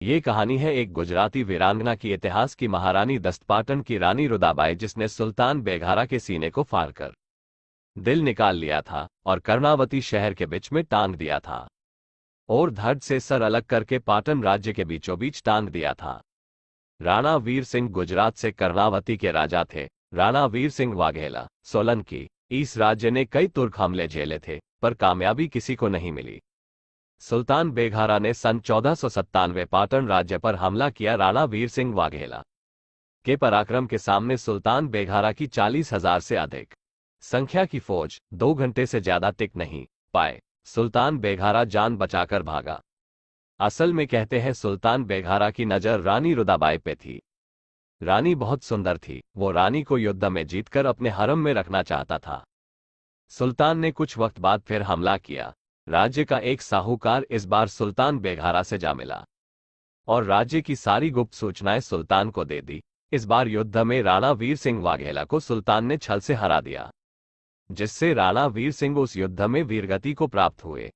ये कहानी है एक गुजराती वीरांगना की, इतिहास की महारानी दस्तपाटन की रानी रुदाबाई, जिसने सुल्तान बेघारा के सीने को फाड़कर दिल निकाल लिया था और कर्णावती शहर के बीच में टांग दिया था और धड़ से सर अलग करके पाटन राज्य के बीचों बीच टांग दिया था। राणा वीर सिंह गुजरात से कर्णावती के राजा थे। राणा वीर सिंह वाघेला सोलंकी। इस राज्य ने कई तुर्क हमले झेले थे, पर कामयाबी किसी को नहीं मिली। सुल्तान बेघारा ने सन 1497 पाटन राज्य पर हमला किया। राणा वीर सिंह वाघेला के पराक्रम के सामने सुल्तान बेघारा की 40,000 से अधिक संख्या की फौज 2 घंटे से ज्यादा टिक नहीं पाए। सुल्तान बेघारा जान बचाकर भागा। असल में कहते हैं सुल्तान बेघारा की नजर रानी रुदाबाई पे थी। रानी बहुत सुंदर थी। वो रानी को युद्ध में जीतकर अपने हरम में रखना चाहता था। सुल्तान ने कुछ वक्त बाद फिर हमला किया। राज्य का एक साहूकार इस बार सुल्तान बेघारा से जा मिला और राज्य की सारी गुप्त सूचनाएं सुल्तान को दे दी। इस बार युद्ध में राणा वीर सिंह वाघेला को सुल्तान ने छल से हरा दिया, जिससे राणा वीर सिंह उस युद्ध में वीरगति को प्राप्त हुए।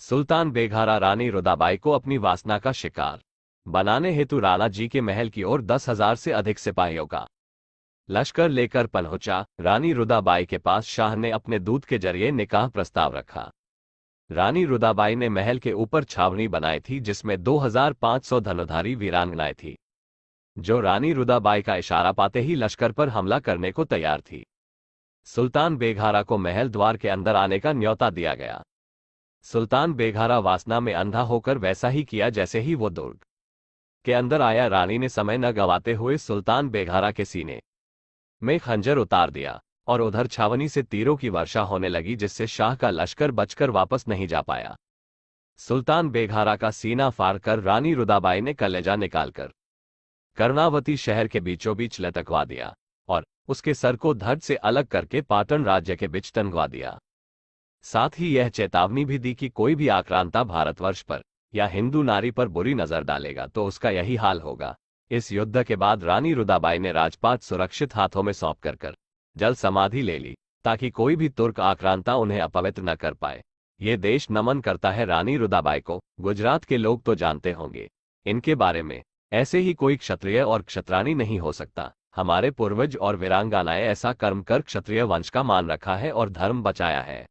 सुल्तान बेघारा रानी रुदाबाई को अपनी वासना का शिकार बनाने हेतु राणा जी के महल की ओर 10,000 से अधिक सिपाहियों का लश्कर लेकर पहुंचा। रानी रुदाबाई के पास शाह ने अपने दूत के जरिए निकाह प्रस्ताव रखा। रानी रुदाबाई ने महल के ऊपर छावनी बनाई थी, जिसमें 2,500 धनुधारी वीरांगनाएं थी, जो रानी रुदाबाई का इशारा पाते ही लश्कर पर हमला करने को तैयार थी। सुल्तान बेघारा को महल द्वार के अंदर आने का न्योता दिया गया। सुल्तान बेघारा वासना में अंधा होकर वैसा ही किया जैसे ही वो दुर्ग के अंदर आया। रानी ने समय न गंवाते हुए सुल्तान बेघारा के सीने में खंजर उतार दिया और उधर छावनी से तीरों की वर्षा होने लगी, जिससे शाह का लश्कर बचकर वापस नहीं जा पाया। सुल्तान बेघारा का सीना फाड़कर रानी रुदाबाई ने कलेजा निकालकर कर्णावती शहर के बीचों बीच लटकवा दिया और उसके सर को धड़ से अलग करके पाटन राज्य के बीच टंगवा दिया। साथ ही यह चेतावनी भी दी कि कोई भी आक्रांता भारतवर्ष पर या हिंदू नारी पर बुरी नजर डालेगा तो उसका यही हाल होगा। इस युद्ध के बाद रानी रुदाबाई ने राजपाट सुरक्षित हाथों में सौंप कर जल समाधि ले ली, ताकि कोई भी तुर्क आक्रांता उन्हें अपवित्र न कर पाए। ये देश नमन करता है रानी रुदाबाई को। गुजरात के लोग तो जानते होंगे इनके बारे में। ऐसे ही कोई क्षत्रिय और क्षत्रानी नहीं हो सकता। हमारे पूर्वज और वीरांगनाएं ऐसा कर्म कर क्षत्रिय वंश का मान रखा है और धर्म बचाया है।